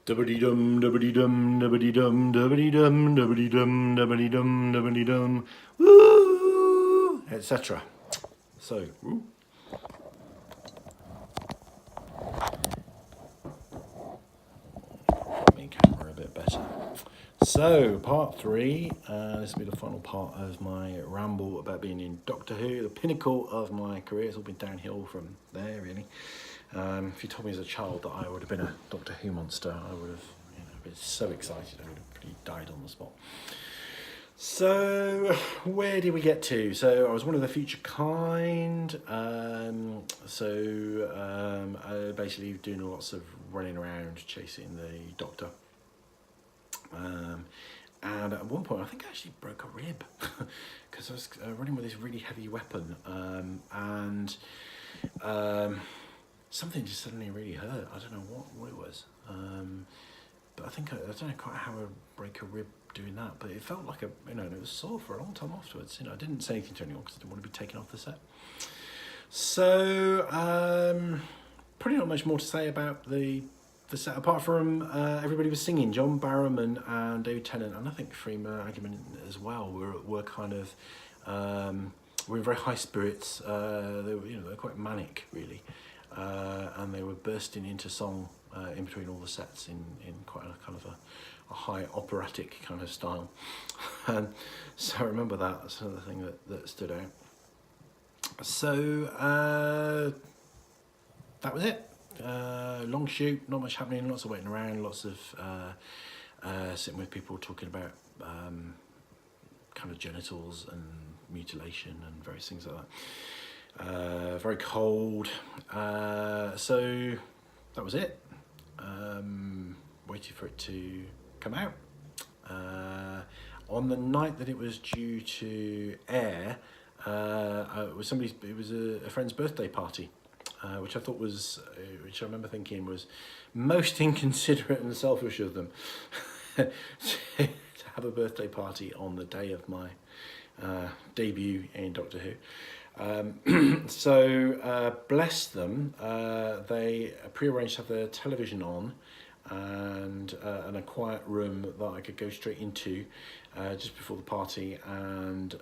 Dubbity dum, dubbity dum, dubbity dum, dubbity dum, dubbity dum, dubbity dum, dubbity dum, woo, etc. So, main camera a bit better. So, part 3, this will be the final part of my ramble about being in Doctor Who, the pinnacle of my career. It's all been downhill from there, really. If you told me as a child that I would have been a Doctor Who monster, I would have been so excited I would have pretty died on the spot. So, where did we get to? So, I was one of the future kind. Basically doing lots of running around chasing the Doctor. And at one point, I think I actually broke a rib because I was running with this really heavy weapon, and something just suddenly really hurt. I don't know what it was, but I think I don't know quite how I break a rib doing that, but it felt like it was sore for a long time afterwards. I didn't say anything to anyone because I didn't want to be taken off the set. So, probably not much more to say about the set, apart from everybody was singing. John Barrowman and David Tennant, and I think Rangimarie as well, were kind of were in very high spirits. They were quite manic, really, and they were bursting into song in between all the sets in quite a kind of a high operatic kind of style. And so I remember that's another thing that stood out. So that was it. Long shoot, not much happening, lots of waiting around, lots of sitting with people talking about kind of genitals and mutilation and various things like that. Very cold. So that was it. Waited for it to come out. On the night that it was due to air, it was a friend's birthday party. Which I thought which I remember thinking was most inconsiderate and selfish of them to have a birthday party on the day of my debut in Doctor Who. So bless them, they pre-arranged to have their television on and a quiet room that I could go straight into just before the party and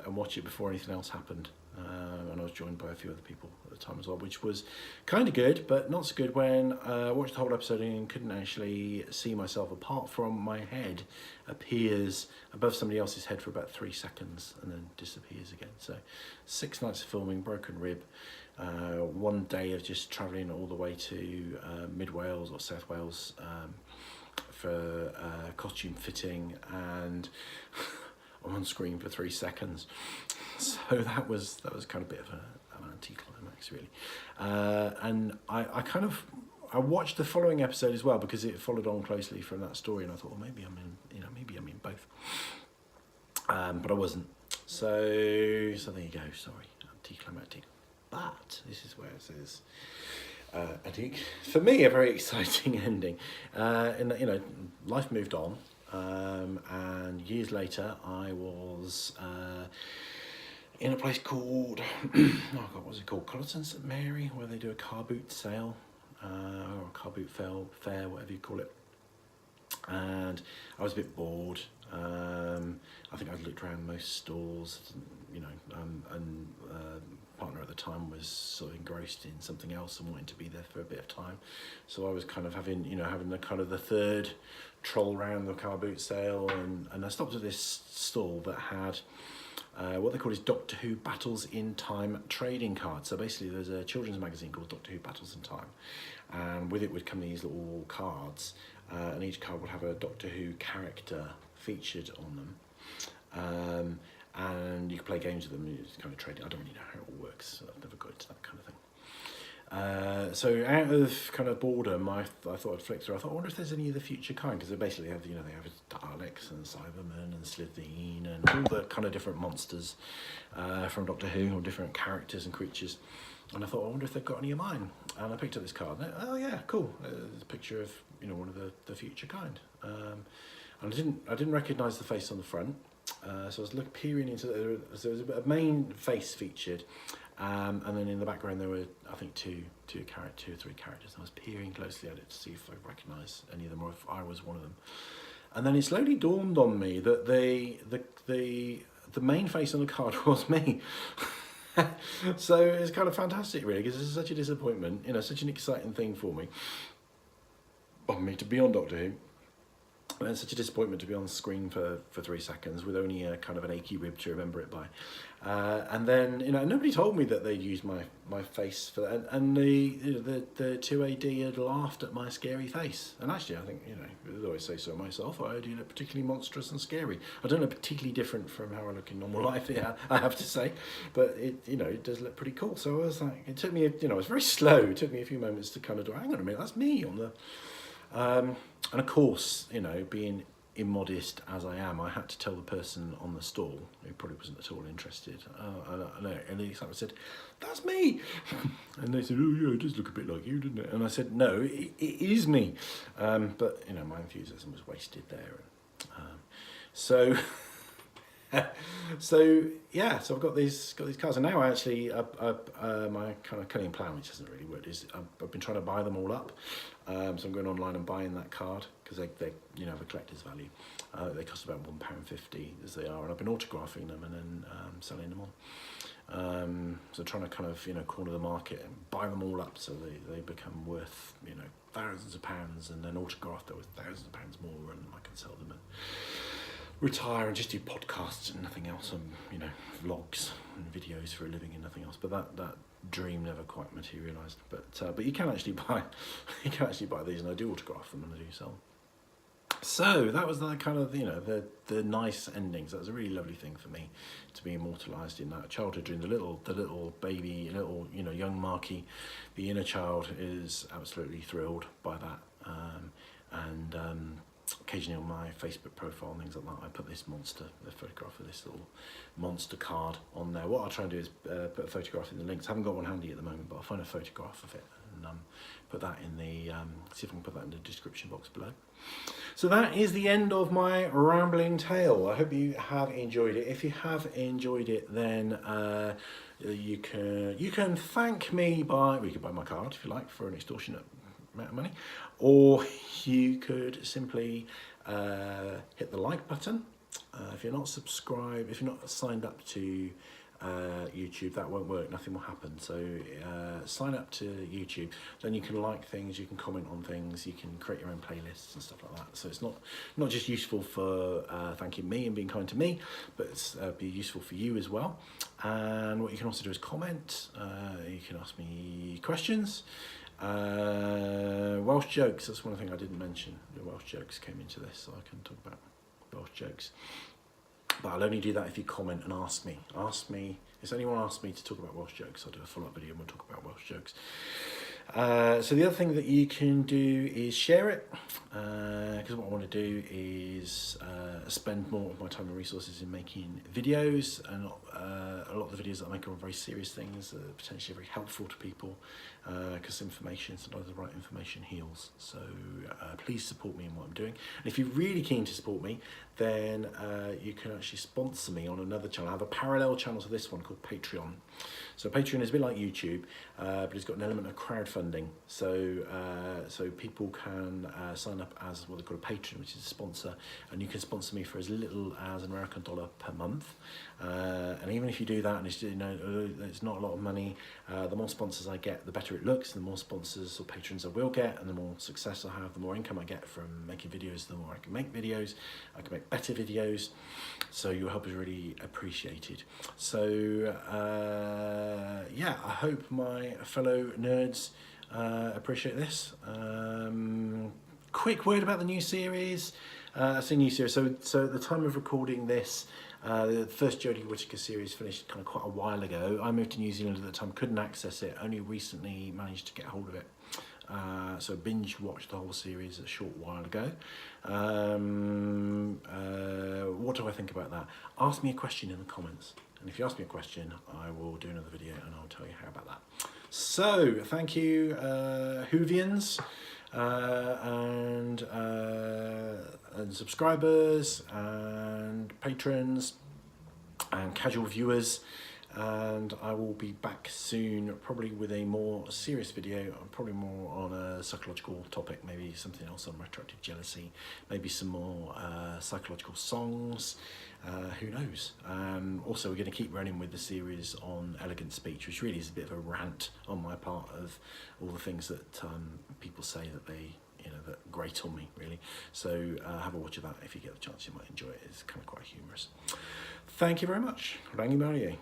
watch it before anything else happened. And I was joined by a few other people at the time as well, which was kind of good, but not so good when I watched the whole episode and couldn't actually see myself apart from my head appears above somebody else's head for about 3 seconds and then disappears again. So 6 nights of filming, broken rib, 1 day of just travelling all the way to Mid Wales or South Wales for costume fitting, and I'm on screen for 3 seconds. So that was kind of a bit of an anticlimax, really. And I watched the following episode as well because it followed on closely from that story, and I thought, well, maybe I'm in both. But I wasn't. So there you go. Sorry, anticlimactic. But this is where it says, I think for me a very exciting ending. In that life moved on. And years later, I was in a place called what was it called? Colleton St Mary, where they do a car boot sale or a car boot fair, whatever you call it. And I was a bit bored. I think I'd looked around most stores, and partner at the time was sort of engrossed in something else and wanted to be there for a bit of time. So I was kind of having the kind of the third troll round the car boot sale, and I stopped at this stall that had what they call is Doctor Who Battles in Time trading cards. So basically there's a children's magazine called Doctor Who Battles in Time, and with it would come these little cards, and each card would have a Doctor Who character featured on them. And you can play games with them. It's kind of trading. I don't really know how it all works. So I've never got into that kind of thing. So out of kind of boredom, I thought I'd flick through. I thought, I wonder if there's any of the future kind, because they basically have, they have Daleks and Cybermen and Slitheen and all the kind of different monsters from Doctor Who, or different characters and creatures. And I thought, I wonder if they've got any of mine. And I picked up this card. And oh yeah, cool. There's a picture of one of the future kind. And I didn't recognise the face on the front. So I was peering into there was a main face featured, And then in the background there were, I think, two or three characters. I was peering closely at it to see if I recognise any of them or if I was one of them. And then it slowly dawned on me that the main face on the card was me. So it's kind of fantastic, really, because it's such a disappointment, such an exciting thing for me. To be on Doctor Who. And it's such a disappointment to be on screen for 3 seconds with only a kind of an achy rib to remember it by. And then, nobody told me that they'd used my face for that. And the 2AD had laughed at my scary face. And actually, I think, though I say so myself, I do look particularly monstrous and scary. I don't look particularly different from how I look in normal life, I have to say. But it does look pretty cool. So I was like, it took me, it was very slow. It took me a few moments to kind of do, hang on a minute, that's me on the... and of course, being immodest as I am, I had to tell the person on the stall, who probably wasn't at all interested, and he said, "That's me," and they said, "Oh yeah, it does look a bit like you, doesn't it?" And I said, "No, it is me," but my enthusiasm was wasted there. So I've got these cards, and now I actually my kind of cunning plan, which hasn't really worked, is I've been trying to buy them all up. So I'm going online and buying that card because they have a collector's value. They cost about £1.50 as they are, and I've been autographing them and then selling them on. So trying to kind of corner the market and buy them all up so they become worth thousands of pounds, and then autographed they're worth thousands of pounds more, and I can sell them and retire and just do podcasts and nothing else, and vlogs and videos for a living and nothing else. But that dream never quite materialised. But you can actually buy these, and I do autograph them and I do sell them. So that was the kind of the nice endings. That was a really lovely thing for me to be immortalised in that childhood dream. The little baby, young Markie, the inner child, is absolutely thrilled by that. Occasionally on my Facebook profile and things like that, I put the photograph of this little monster card on there. What I'll try and do is put a photograph in the links. I haven't got one handy at the moment, but I'll find a photograph of it and put that in the see if I can put that in the description box below. So that is the end of my rambling tale. I hope you have enjoyed it. If you have enjoyed it, then you can thank me by, you can buy my card if you like for an extortionate amount of money, or you could simply hit the like button. If you're not subscribed, if you're not signed up to YouTube, that won't work, nothing will happen. So sign up to YouTube, then you can like things, you can comment on things, you can create your own playlists and stuff like that. So it's not just useful for thanking me and being kind to me, but it's be useful for you as well. And what you can also do is comment, you can ask me questions. Welsh jokes, that's one thing I didn't mention. The Welsh jokes came into this, so I can talk about Welsh jokes. But I'll only do that if you comment and ask me. If anyone asks me to talk about Welsh jokes, I'll do a follow-up video and we'll talk about Welsh jokes. So the other thing that you can do is share it, because what I want to do is spend more of my time and resources in making videos, and a lot of the videos that I make are very serious things, potentially very helpful to people, because information, sometimes the right information heals. So please support me in what I'm doing. And if you're really keen to support me, then you can actually sponsor me on another channel. I have a parallel channel to this one called Patreon. So Patreon is a bit like YouTube, but it's got an element of crowdfunding. So people can sign up as what they call a patron, which is a sponsor, and you can sponsor me for as little as an American dollar per month. And even if you do that, and it's not a lot of money, the more sponsors I get, the better it looks. The more sponsors or patrons I will get, and the more success I have, the more income I get from making videos. The more I can make videos, I can make better videos. So your help is really appreciated. So yeah, I hope my fellow nerds appreciate this. Quick word about the new series. It's a new series. So at the time of recording this, the first Jodie Whittaker series finished kind of quite a while ago. I moved to New Zealand at the time, couldn't access it, only recently managed to get hold of it. So binge watched the whole series a short while ago. What do I think about that? Ask me a question in the comments, and if you ask me a question, I will do another video and I'll tell you how about that. So thank you, Whovians, and subscribers and patrons and casual viewers. and I will be back soon, probably with a more serious video, probably more on a psychological topic, maybe something else on retroactive jealousy, maybe some more psychological songs, who knows. Also, we're going to keep running with the series on elegant speech, which really is a bit of a rant on my part of all the things that people say that they, that grate on me, really. So have a watch of that if you get the chance. You might enjoy it. It's kind of quite humorous. Thank you very much. Rangimarie.